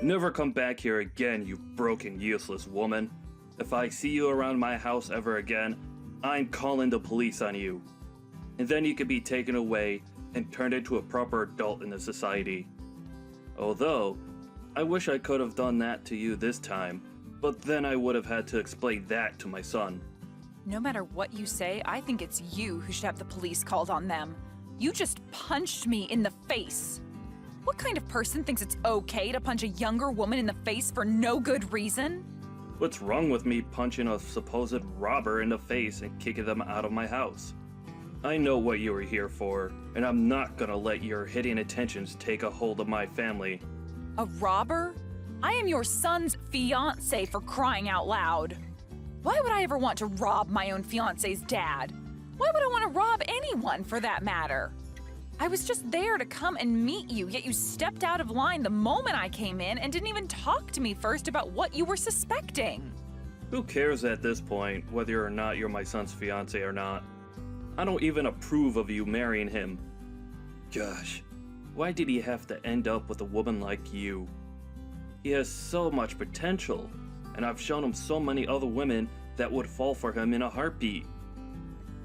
Never come back here again, you broken, useless woman. If I see you around my house ever again, I'm calling the police on you. And then you could be taken away and turned into a proper adult in the society. Although, I wish I could have done that to you this time, but then I would have had to explain that to my son. No matter what you say, I think it's you who should have the police called on them. You just punched me in the face. What kind of person thinks it's okay to punch a younger woman in the face for no good reason? What's wrong with me punching a supposed robber in the face and kicking them out of my house? I know what you were here for, and I'm not gonna let your hitting attentions take a hold of my family. A robber? I am your son's fiancé, for crying out loud. Why would I ever want to rob my own fiancé's dad? Why would I want to rob anyone, for that matter? I was just there to come and meet you, yet you stepped out of line the moment I came in and didn't even talk to me first about what you were suspecting. Who cares at this point whether or not you're my son's fiancé or not? I don't even approve of you marrying him. Gosh, why did he have to end up with a woman like you? He has so much potential, and I've shown him so many other women that would fall for him in a heartbeat.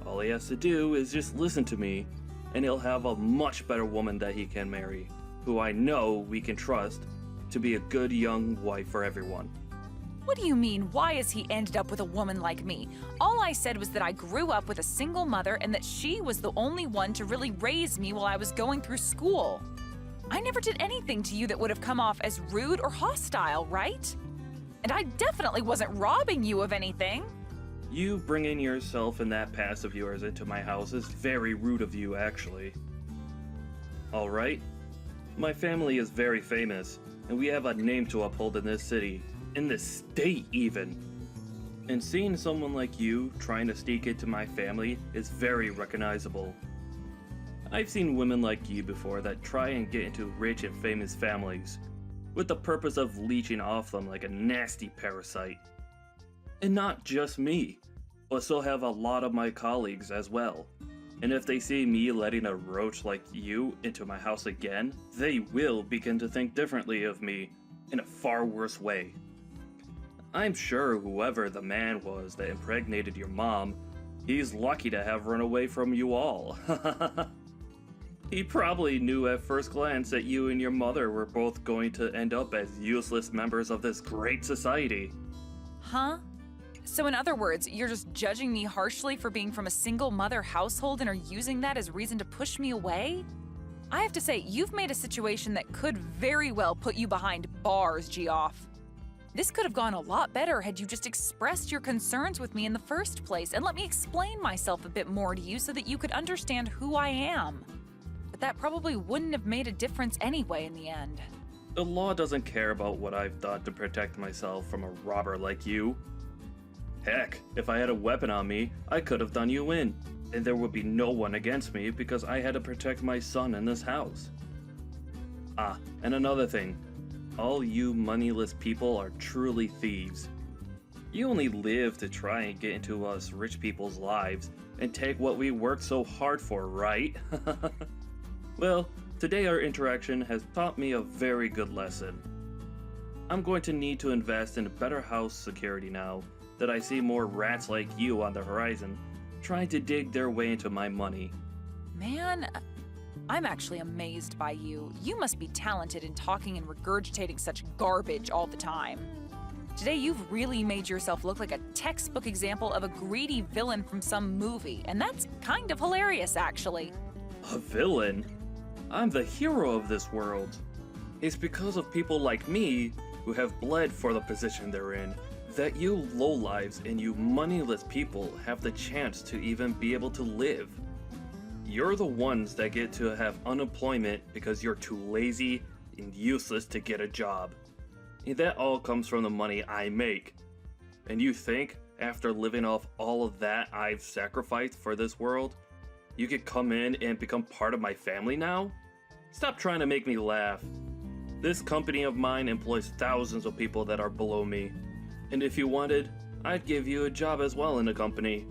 All he has to do is just listen to me, and he'll have a much better woman that he can marry, who I know we can trust to be a good young wife for everyone. What do you mean, why has he ended up with a woman like me? All I said was that I grew up with a single mother and that she was the only one to really raise me while I was going through school. I never did anything to you that would have come off as rude or hostile, right? And I definitely wasn't robbing you of anything. You bringing yourself and that past of yours into my house is very rude of you, actually. Alright? My family is very famous, and we have a name to uphold in this city, in this state even. And seeing someone like you trying to sneak into my family is very recognizable. I've seen women like you before that try and get into rich and famous families, with the purpose of leeching off them like a nasty parasite. And not just me, but so have a lot of my colleagues as well. And if they see me letting a roach like you into my house again, they will begin to think differently of me in a far worse way. I'm sure whoever the man was that impregnated your mom, he's lucky to have run away from you all. He probably knew at first glance that you and your mother were both going to end up as useless members of this great society. Huh? So in other words, you're just judging me harshly for being from a single mother household and are using that as reason to push me away? I have to say, you've made a situation that could very well put you behind bars, Geoff. This could have gone a lot better had you just expressed your concerns with me in the first place and let me explain myself a bit more to you so that you could understand who I am. But that probably wouldn't have made a difference anyway in the end. The law doesn't care about what I've done to protect myself from a robber like you. Heck, if I had a weapon on me, I could have done you in, and there would be no one against me because I had to protect my son in this house. Ah, and another thing. All you moneyless people are truly thieves. You only live to try and get into us rich people's lives and take what we worked so hard for, right? Well, today our interaction has taught me a very good lesson. I'm going to need to invest in better house security now that I see more rats like you on the horizon trying to dig their way into my money. Man, I'm actually amazed by you. You must be talented in talking and regurgitating such garbage all the time. Today you've really made yourself look like a textbook example of a greedy villain from some movie, and that's kind of hilarious, actually. A villain? I'm the hero of this world. It's because of people like me who have bled for the position they're in that you lowlives and you moneyless people have the chance to even be able to live. You're the ones that get to have unemployment because you're too lazy and useless to get a job. And that all comes from the money I make. And you think, after living off all of that I've sacrificed for this world, you could come in and become part of my family now? Stop trying to make me laugh. This company of mine employs thousands of people that are below me. And if you wanted, I'd give you a job as well in the company.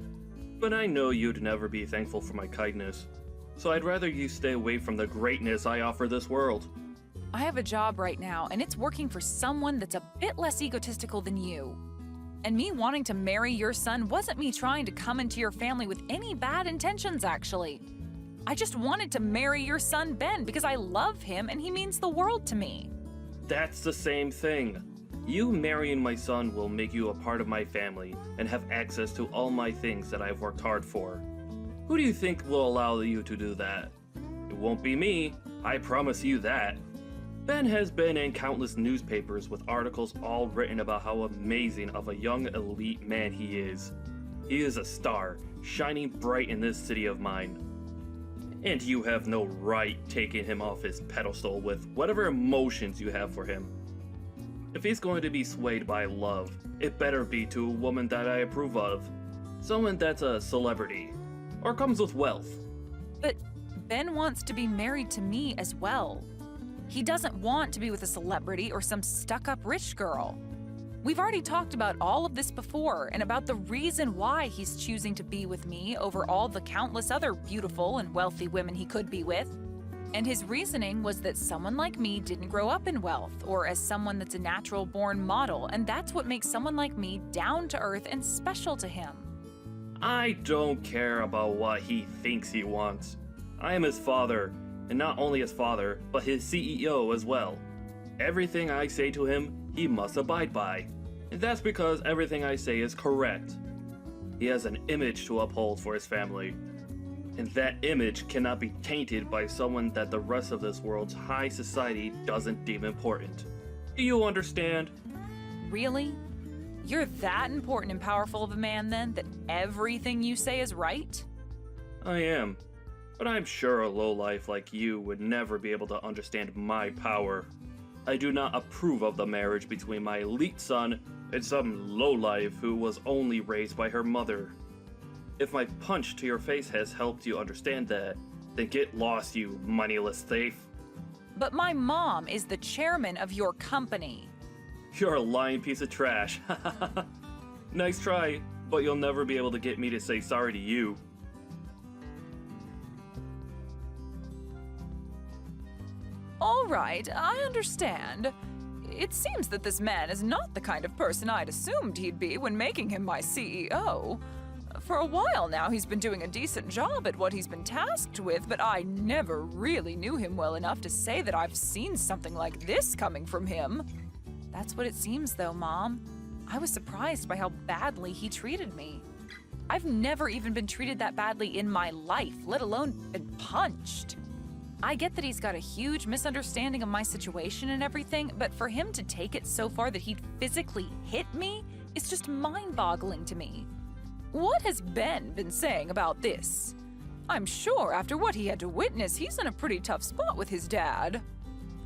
But I know you'd never be thankful for my kindness. So I'd rather you stay away from the greatness I offer this world. I have a job right now, and it's working for someone that's a bit less egotistical than you. And me wanting to marry your son wasn't me trying to come into your family with any bad intentions, actually. I just wanted to marry your son, Ben, because I love him and he means the world to me. That's the same thing. You marrying my son will make you a part of my family and have access to all my things that I've worked hard for. Who do you think will allow you to do that? It won't be me, I promise you that. Ben has been in countless newspapers with articles all written about how amazing of a young elite man he is. He is a star, shining bright in this city of mine. And you have no right taking him off his pedestal with whatever emotions you have for him. If he's going to be swayed by love, it better be to a woman that I approve of. Someone that's a celebrity, or comes with wealth. But Ben wants to be married to me as well. He doesn't want to be with a celebrity or some stuck-up rich girl. We've already talked about all of this before and about the reason why he's choosing to be with me over all the countless other beautiful and wealthy women he could be with. And his reasoning was that someone like me didn't grow up in wealth or as someone that's a natural-born model, and that's what makes someone like me down to earth and special to him. I don't care about what he thinks he wants. I am his father, and not only his father, but his CEO as well. Everything I say to him, he must abide by. And that's because everything I say is correct. He has an image to uphold for his family. And that image cannot be tainted by someone that the rest of this world's high society doesn't deem important. Do you understand? Really? You're that important and powerful of a man then that everything you say is right? I am. But I'm sure a lowlife like you would never be able to understand my power. I do not approve of the marriage between my elite son and some lowlife who was only raised by her mother. If my punch to your face has helped you understand that, then get lost, you moneyless thief. But my mom is the chairman of your company. You're a lying piece of trash. Nice try, but you'll never be able to get me to say sorry to you. All right, I understand. It seems that this man is not the kind of person I'd assumed he'd be when making him my CEO. For a while now, he's been doing a decent job at what he's been tasked with, but I never really knew him well enough to say that I've seen something like this coming from him. That's what it seems, though, Mom. I was surprised by how badly he treated me. I've never even been treated that badly in my life, let alone been punched. I get that he's got a huge misunderstanding of my situation and everything, but for him to take it so far that he'd physically hit me is just mind-boggling to me. What has Ben been saying about this? I'm sure after what he had to witness, he's in a pretty tough spot with his dad.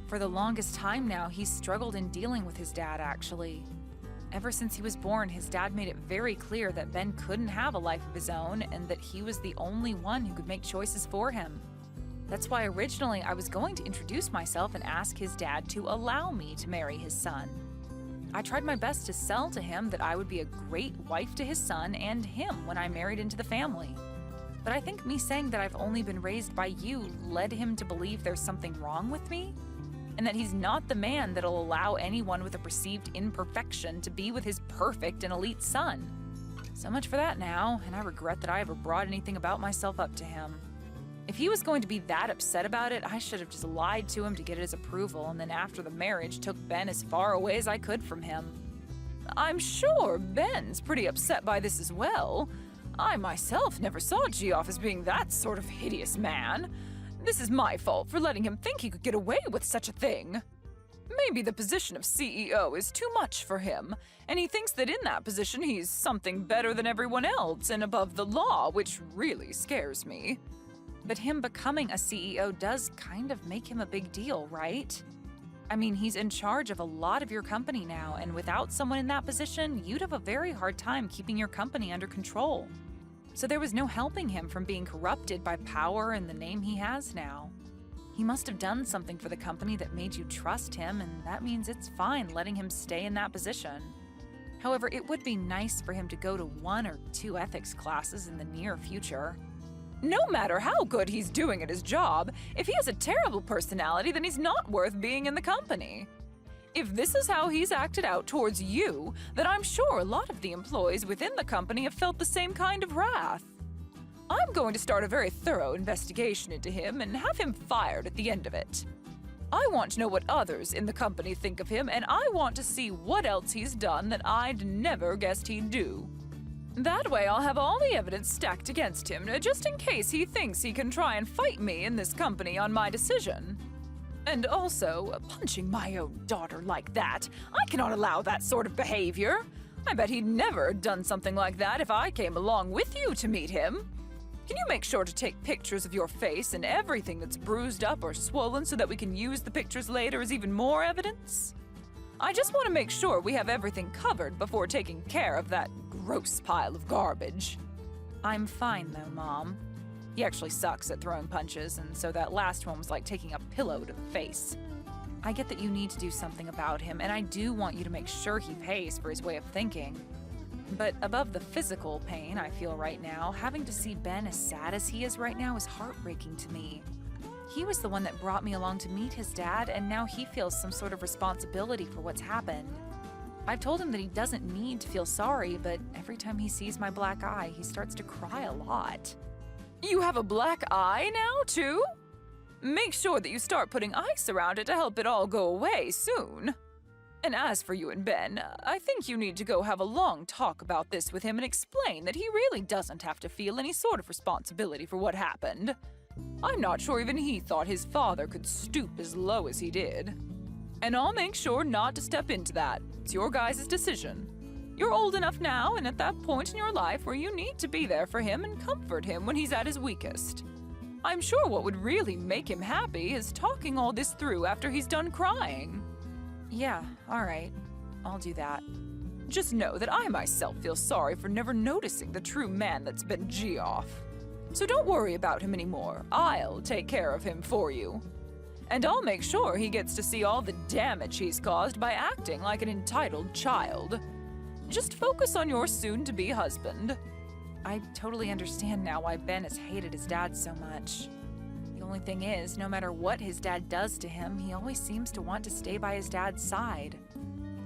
For the longest time now, he's struggled in dealing with his dad, actually. Ever since he was born, his dad made it very clear that Ben couldn't have a life of his own and that he was the only one who could make choices for him. That's why originally I was going to introduce myself and ask his dad to allow me to marry his son. I tried my best to sell to him that I would be a great wife to his son and him when I married into the family. But I think me saying that I've only been raised by you led him to believe there's something wrong with me, and that he's not the man that'll allow anyone with a perceived imperfection to be with his perfect and elite son. So much for that now, and I regret that I ever brought anything about myself up to him. If he was going to be that upset about it, I should have just lied to him to get his approval, and then after the marriage took Ben as far away as I could from him. I'm sure Ben's pretty upset by this as well. I myself never saw Geoff as being that sort of hideous man. This is my fault for letting him think he could get away with such a thing. Maybe the position of CEO is too much for him, and he thinks that in that position he's something better than everyone else and above the law, which really scares me. But him becoming a CEO does kind of make him a big deal, right? I mean, he's in charge of a lot of your company now, and without someone in that position, you'd have a very hard time keeping your company under control. So there was no helping him from being corrupted by power and the name he has now. He must have done something for the company that made you trust him, and that means it's fine letting him stay in that position. However, it would be nice for him to go to 1 or 2 ethics classes in the near future. No matter how good he's doing at his job, if he has a terrible personality, then he's not worth being in the company. If this is how he's acted out towards you, then I'm sure a lot of the employees within the company have felt the same kind of wrath. I'm going to start a very thorough investigation into him and have him fired at the end of it. I want to know what others in the company think of him, and I want to see what else he's done that I'd never guessed he'd do. That way I'll have all the evidence stacked against him, just in case he thinks he can try and fight me in this company on my decision. And also, punching my own daughter like that, I cannot allow that sort of behavior. I bet he'd never done something like that if I came along with you to meet him. Can you make sure to take pictures of your face and everything that's bruised up or swollen so that we can use the pictures later as even more evidence? I just want to make sure we have everything covered before taking care of that gross pile of garbage. I'm fine though, Mom. He actually sucks at throwing punches, and so that last one was like taking a pillow to the face. I get that you need to do something about him, and I do want you to make sure he pays for his way of thinking. But above the physical pain I feel right now, having to see Ben as sad as he is right now is heartbreaking to me. He was the one that brought me along to meet his dad, and now he feels some sort of responsibility for what's happened. I've told him that he doesn't need to feel sorry, but every time he sees my black eye, he starts to cry a lot. You have a black eye now, too? Make sure that you start putting ice around it to help it all go away soon. And as for you and Ben, I think you need to go have a long talk about this with him and explain that he really doesn't have to feel any sort of responsibility for what happened. I'm not sure even he thought his father could stoop as low as he did. And I'll make sure not to step into that. It's your guys' decision. You're old enough now and at that point in your life where you need to be there for him and comfort him when he's at his weakest. I'm sure what would really make him happy is talking all this through after he's done crying. Yeah, all right. I'll do that. Just know that I myself feel sorry for never noticing the true man that's been Geoff. So don't worry about him anymore. I'll take care of him for you. And I'll make sure he gets to see all the damage he's caused by acting like an entitled child. Just focus on your soon-to-be husband. I totally understand now why Ben has hated his dad so much. The only thing is, no matter what his dad does to him, he always seems to want to stay by his dad's side.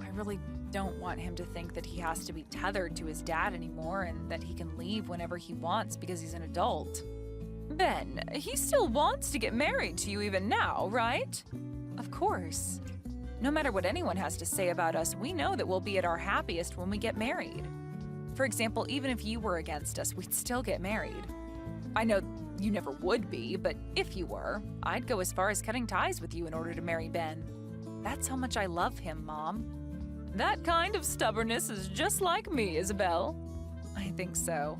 I really don't want him to think that he has to be tethered to his dad anymore and that he can leave whenever he wants because he's an adult. Ben, he still wants to get married to you even now, right? Of course. No matter what anyone has to say about us, we know that we'll be at our happiest when we get married. For example, even if you were against us, we'd still get married. I know you never would be, but if you were, I'd go as far as cutting ties with you in order to marry Ben. That's how much I love him, Mom. That kind of stubbornness is just like me, Isabel. I think so.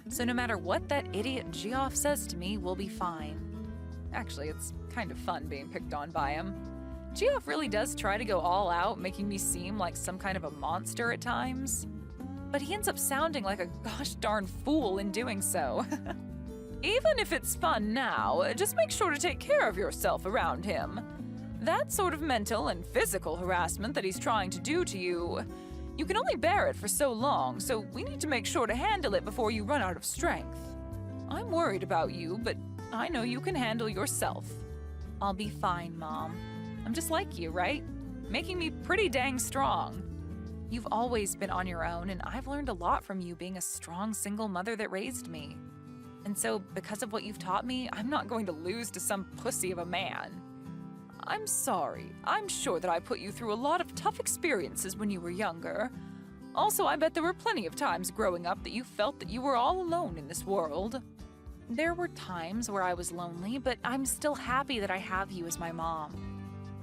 So no matter what that idiot Geoff says to me, we'll be fine. Actually, it's kind of fun being picked on by him. Geoff really does try to go all out, making me seem like some kind of a monster at times. But he ends up sounding like a gosh darn fool in doing so. Even if it's fun now, just make sure to take care of yourself around him. That sort of mental and physical harassment that he's trying to do to you, you can only bear it for so long, so we need to make sure to handle it before you run out of strength. I'm worried about you, but I know you can handle yourself. I'll be fine, Mom. I'm just like you, right? Making me pretty dang strong. You've always been on your own, and I've learned a lot from you being a strong single mother that raised me. And so, because of what you've taught me, I'm not going to lose to some pussy of a man. I'm sorry. I'm sure that I put you through a lot of tough experiences when you were younger. Also, I bet there were plenty of times growing up that you felt that you were all alone in this world. There were times where I was lonely, but I'm still happy that I have you as my mom.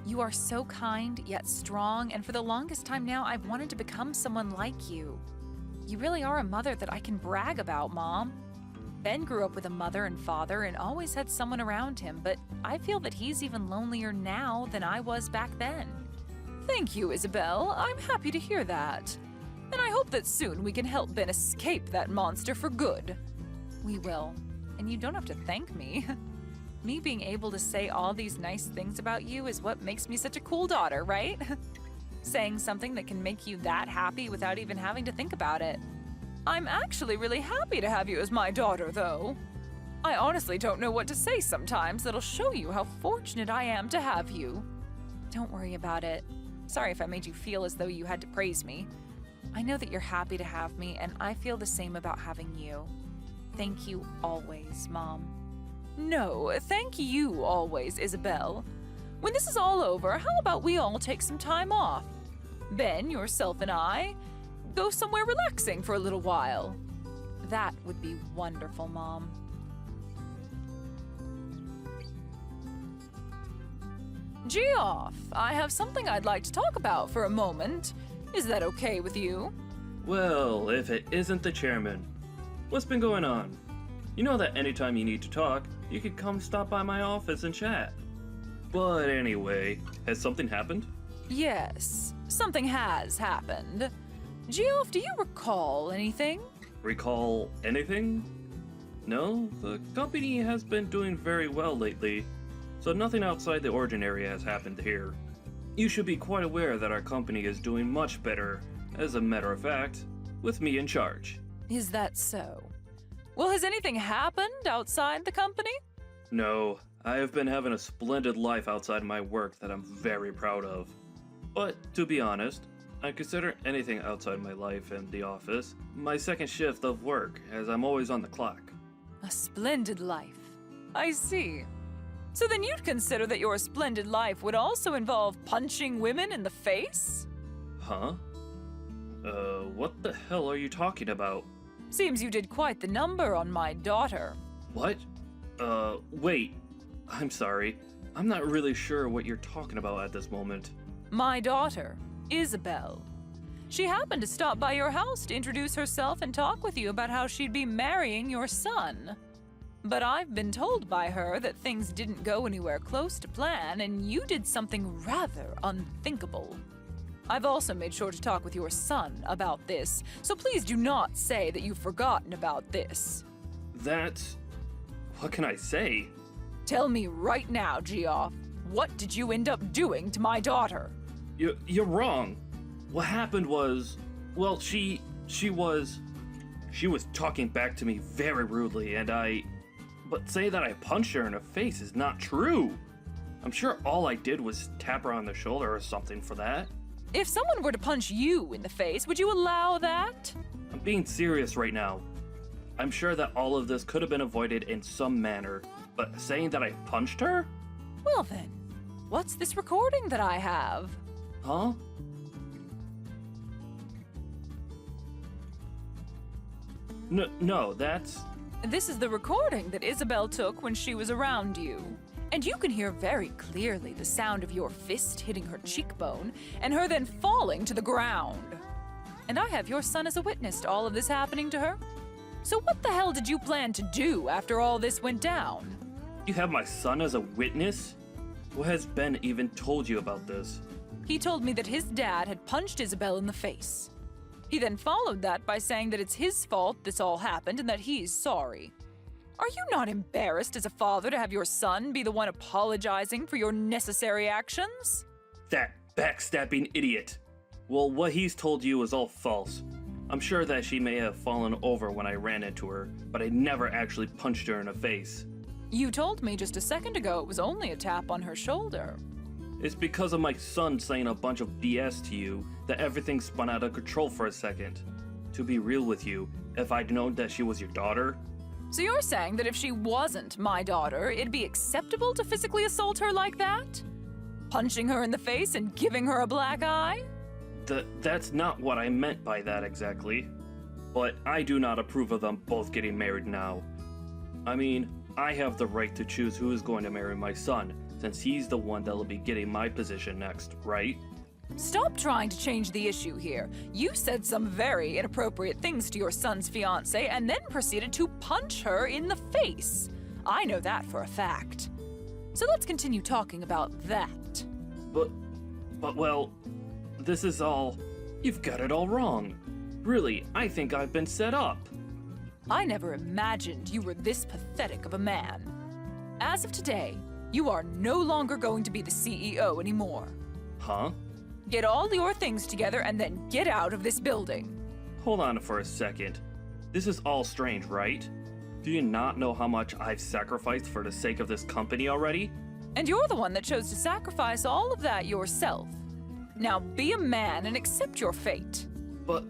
You are so kind, yet strong, and for the longest time now, I've wanted to become someone like you. You really are a mother that I can brag about, Mom. Ben grew up with a mother and father and always had someone around him, but I feel that he's even lonelier now than I was back then. Thank you, Isabel. I'm happy to hear that. And I hope that soon we can help Ben escape that monster for good. We will. And you don't have to thank me. Me being able to say all these nice things about you is what makes me such a cool daughter, right? Saying something that can make you that happy without even having to think about it. I'm actually really happy to have you as my daughter, though. I honestly don't know what to say sometimes that'll show you how fortunate I am to have you. Don't worry about it. Sorry if I made you feel as though you had to praise me. I know that you're happy to have me, and I feel the same about having you. Thank you always, Mom. No, thank you always, Isabel. When this is all over, how about we all take some time off? Ben, yourself, and I go somewhere relaxing for a little while. That would be wonderful, Mom. Geoff, I have something I'd like to talk about for a moment. Is that okay with you? Well, if it isn't the chairman. What's been going on? You know that anytime you need to talk, you could come stop by my office and chat. But anyway, has something happened? Yes, something has happened. Geoff, do you recall anything? Recall anything? No, the company has been doing very well lately, so nothing outside the ordinary has happened here. You should be quite aware that our company is doing much better, as a matter of fact, with me in charge. Is that so? Well, has anything happened outside the company? No, I have been having a splendid life outside my work that I'm very proud of. But, to be honest, I consider anything outside my life and the office my second shift of work, as I'm always on the clock. A splendid life. I see. So then you'd consider that your splendid life would also involve punching women in the face? Huh? What the hell are you talking about? Seems you did quite the number on my daughter. What? Wait. I'm sorry. I'm not really sure what you're talking about at this moment. My daughter, Isabel. She happened to stop by your house to introduce herself and talk with you about how she'd be marrying your son. But I've been told by her that things didn't go anywhere close to plan, and you did something rather unthinkable. I've also made sure to talk with your son about this, so please do not say that you've forgotten about this. What can I say? Tell me right now, Geoff. What did you end up doing to my daughter? You're wrong. What happened was, well, she was talking back to me very rudely, but say that I punched her in the face is not true. I'm sure all I did was tap her on the shoulder or something for that. If someone were to punch you in the face, would you allow that? I'm being serious right now. I'm sure that all of this could have been avoided in some manner, but saying that I punched her? Well then, what's this recording that I have? Huh? No, that's... This is the recording that Isabel took when she was around you. And you can hear very clearly the sound of your fist hitting her cheekbone and her then falling to the ground. And I have your son as a witness to all of this happening to her. So what the hell did you plan to do after all this went down? You have my son as a witness? What has Ben even told you about this? He told me that his dad had punched Isabel in the face. He then followed that by saying that it's his fault this all happened and that he's sorry. Are you not embarrassed as a father to have your son be the one apologizing for your necessary actions? That backstabbing idiot. Well, what he's told you is all false. I'm sure that she may have fallen over when I ran into her, but I never actually punched her in the face. You told me just a second ago it was only a tap on her shoulder. It's because of my son saying a bunch of BS to you that everything spun out of control for a second. To be real with you, if I'd known that she was your daughter... So you're saying that if she wasn't my daughter, it'd be acceptable to physically assault her like that? Punching her in the face and giving her a black eye? That's not what I meant by that exactly. But I do not approve of them both getting married now. I mean, I have the right to choose who is going to marry my son, since he's the one that'll be getting my position next, right? Stop trying to change the issue here. You said some very inappropriate things to your son's fiancé and then proceeded to punch her in the face. I know that for a fact. So let's continue talking about that. But well, this is all... You've got it all wrong. Really, I think I've been set up. I never imagined you were this pathetic of a man. As of today, you are no longer going to be the CEO anymore. Huh? Get all your things together and then get out of this building. Hold on for a second. This is all strange, right? Do you not know how much I've sacrificed for the sake of this company already? And you're the one that chose to sacrifice all of that yourself. Now be a man and accept your fate. But...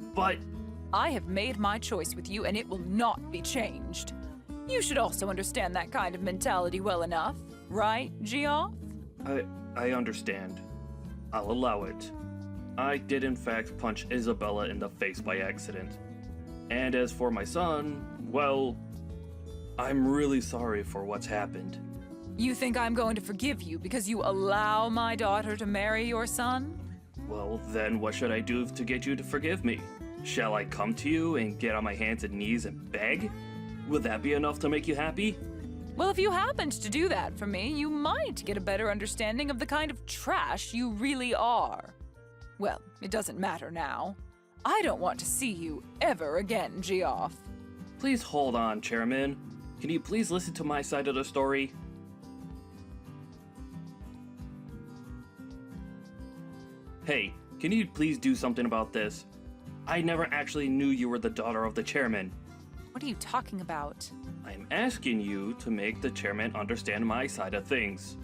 I have made my choice with you and it will not be changed. You should also understand that kind of mentality well enough, right, Geoff? I understand. I'll allow it. I did in fact punch Isabella in the face by accident. And as for my son, well, I'm really sorry for what's happened. You think I'm going to forgive you because you allow my daughter to marry your son? Well, then what should I do to get you to forgive me? Shall I come to you and get on my hands and knees and beg? Would that be enough to make you happy? Well, if you happened to do that for me, you might get a better understanding of the kind of trash you really are. Well, it doesn't matter now. I don't want to see you ever again, Geoff. Please hold on, Chairman. Can you please listen to my side of the story? Hey, can you please do something about this? I never actually knew you were the daughter of the chairman. What are you talking about? I'm asking you to make the chairman understand my side of things.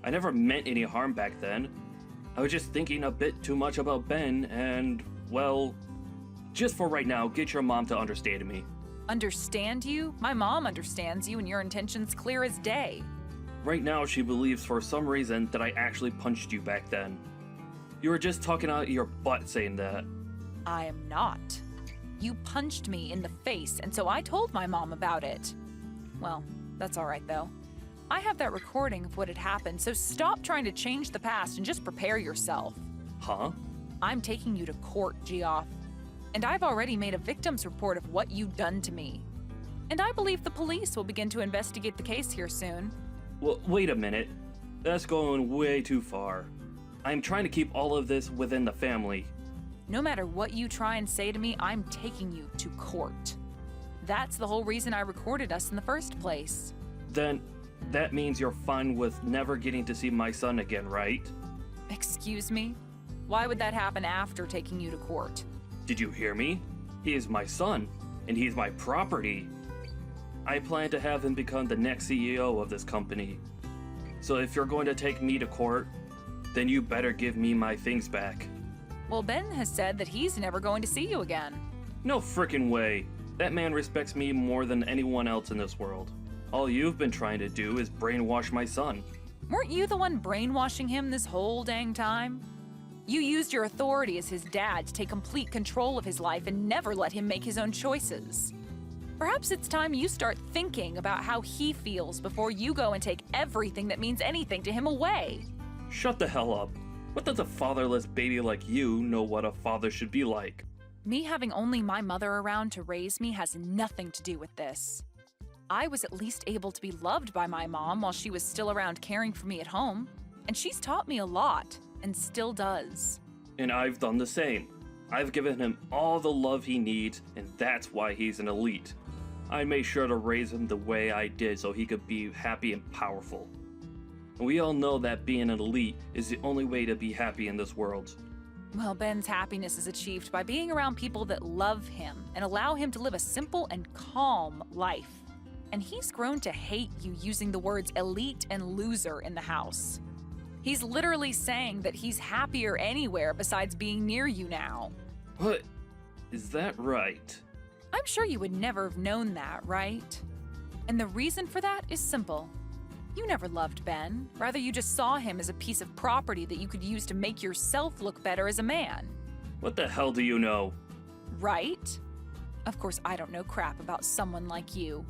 I never meant any harm back then. I was just thinking a bit too much about Ben and, well, just for right now, get your mom to understand me. Understand you? My mom understands you and your intentions clear as day. Right now, she believes for some reason that I actually punched you back then. You were just talking out your butt saying that. I am not. You punched me in the face, and so I told my mom about it. Well, that's all right, though. I have that recording of what had happened, so stop trying to change the past and just prepare yourself. Huh? I'm taking you to court, Geoff. And I've already made a victim's report of what you've done to me. And I believe the police will begin to investigate the case here soon. Well, wait a minute. That's going way too far. I'm trying to keep all of this within the family. No matter what you try and say to me, I'm taking you to court. That's the whole reason I recorded us in the first place. Then, that means you're fine with never getting to see my son again, right? Excuse me? Why would that happen after taking you to court? Did you hear me? He is my son, and he's my property. I plan to have him become the next CEO of this company. So if you're going to take me to court, then you better give me my things back. Well, Ben has said that he's never going to see you again. No frickin' way. That man respects me more than anyone else in this world. All you've been trying to do is brainwash my son. Weren't you the one brainwashing him this whole dang time? You used your authority as his dad to take complete control of his life and never let him make his own choices. Perhaps it's time you start thinking about how he feels before you go and take everything that means anything to him away. Shut the hell up. What does a fatherless baby like you know what a father should be like? Me having only my mother around to raise me has nothing to do with this. I was at least able to be loved by my mom while she was still around caring for me at home, and she's taught me a lot, and still does. And I've done the same. I've given him all the love he needs, and that's why he's an elite. I made sure to raise him the way I did so he could be happy and powerful. And we all know that being an elite is the only way to be happy in this world. Well, Ben's happiness is achieved by being around people that love him and allow him to live a simple and calm life. And he's grown to hate you using the words elite and loser in the house. He's literally saying that he's happier anywhere besides being near you now. What? Is that right? I'm sure you would never have known that, right? And the reason for that is simple. You never loved Ben. Rather, you just saw him as a piece of property that you could use to make yourself look better as a man. What the hell do you know? Right? Of course, I don't know crap about someone like you.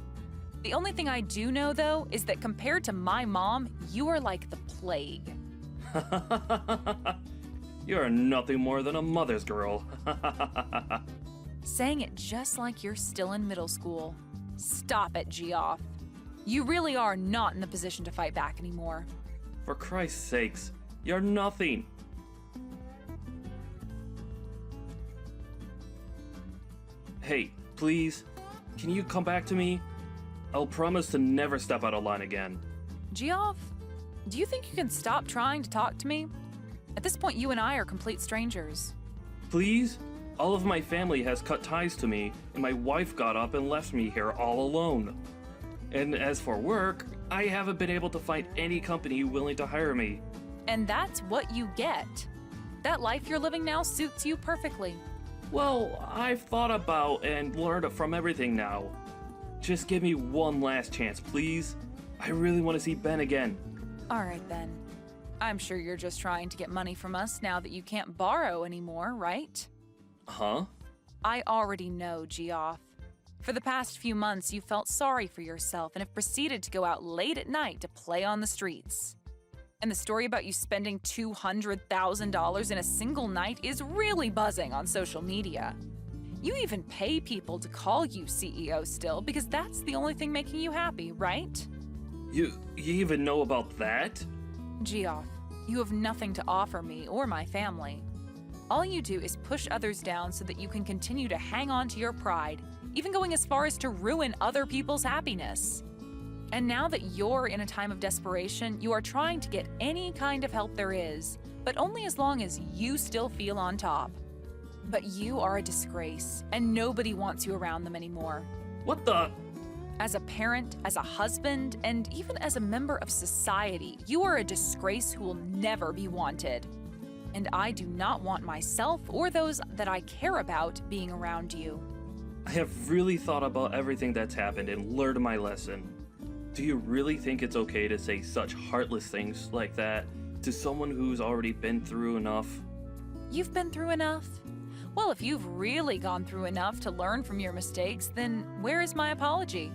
The only thing I do know, though, is that compared to my mom, you are like the plague. You're nothing more than a mother's girl. Saying it just like you're still in middle school. Stop it, Geoff. You really are not in the position to fight back anymore. For Christ's sakes, you're nothing. Hey, please, can you come back to me? I'll promise to never step out of line again. Geoff, do you think you can stop trying to talk to me? At this point, you and I are complete strangers. Please? All of my family has cut ties to me, and my wife got up and left me here all alone. And as for work, I haven't been able to find any company willing to hire me. And that's what you get. That life you're living now suits you perfectly. Well, I've thought about and learned from everything now. Just give me one last chance, please. I really want to see Ben again. All right, then. I'm sure you're just trying to get money from us now that you can't borrow anymore, right? Huh? I already know, Geoff. For the past few months, you felt sorry for yourself and have proceeded to go out late at night to play on the streets. And the story about you spending $200,000 in a single night is really buzzing on social media. You even pay people to call you CEO still because that's the only thing making you happy, right? You even know about that? Geoff, you have nothing to offer me or my family. All you do is push others down so that you can continue to hang on to your pride, even going as far as to ruin other people's happiness. And now that you're in a time of desperation, you are trying to get any kind of help there is, but only as long as you still feel on top. But you are a disgrace, and nobody wants you around them anymore. What the? As a parent, as a husband, and even as a member of society, you are a disgrace who will never be wanted. And I do not want myself or those that I care about being around you. I have really thought about everything that's happened and learned my lesson. Do you really think it's okay to say such heartless things like that to someone who's already been through enough? You've been through enough? Well, if you've really gone through enough to learn from your mistakes, then where is my apology?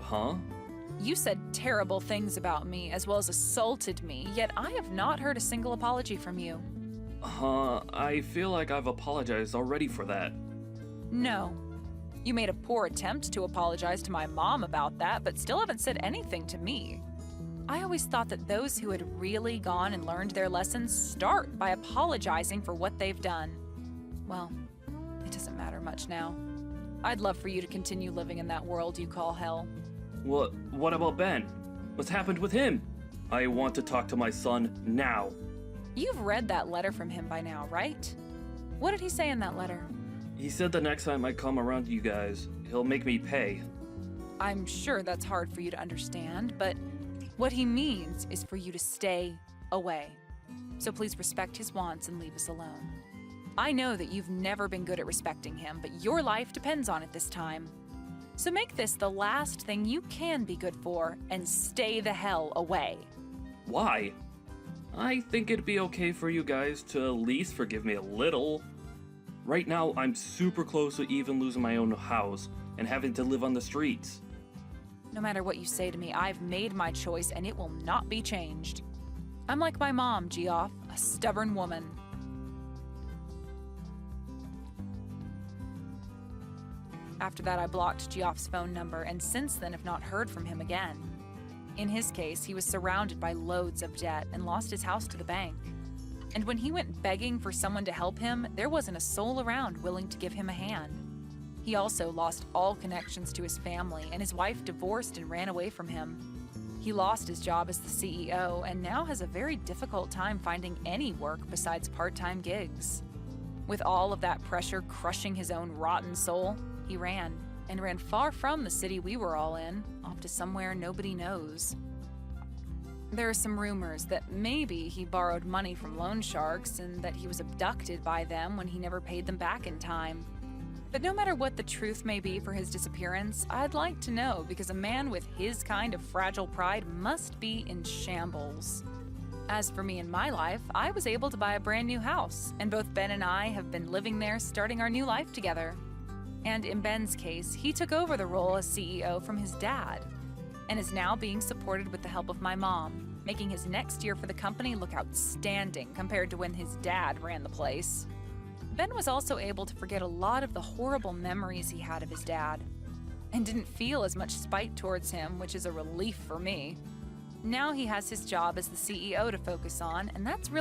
Huh? You said terrible things about me as well as assaulted me, yet I have not heard a single apology from you. I feel like I've apologized already for that. No. You made a poor attempt to apologize to my mom about that, but still haven't said anything to me. I always thought that those who had really gone and learned their lessons start by apologizing for what they've done. Well, it doesn't matter much now. I'd love for you to continue living in that world you call hell. What about Ben? What's happened with him? I want to talk to my son now. You've read that letter from him by now, right? What did he say in that letter? He said the next time I come around you guys, he'll make me pay. I'm sure that's hard for you to understand, but what he means is for you to stay away. So please respect his wants and leave us alone. I know that you've never been good at respecting him, but your life depends on it this time. So make this the last thing you can be good for and stay the hell away. Why? I think it'd be okay for you guys to at least forgive me a little. Right now, I'm super close to even losing my own house and having to live on the streets. No matter what you say to me, I've made my choice and it will not be changed. I'm like my mom, Geoff, a stubborn woman. After that, I blocked Geoff's phone number and since then have not heard from him again. In his case, he was surrounded by loads of debt and lost his house to the bank. And when he went begging for someone to help him, there wasn't a soul around willing to give him a hand. He also lost all connections to his family, and his wife divorced and ran away from him. He lost his job as the CEO and now has a very difficult time finding any work besides part-time gigs. With all of that pressure crushing his own rotten soul, he ran far from the city we were all in, off to somewhere nobody knows. There are some rumors that maybe he borrowed money from loan sharks and that he was abducted by them when he never paid them back in time. But no matter what the truth may be for his disappearance, I'd like to know because a man with his kind of fragile pride must be in shambles. As for me and my life, I was able to buy a brand new house, and both Ben and I have been living there starting our new life together. And in Ben's case, he took over the role as CEO from his dad and is now being supported with the help of my mom, making his next year for the company look outstanding compared to when his dad ran the place. Ben was also able to forget a lot of the horrible memories he had of his dad and didn't feel as much spite towards him, which is a relief for me. Now he has his job as the CEO to focus on, and that's really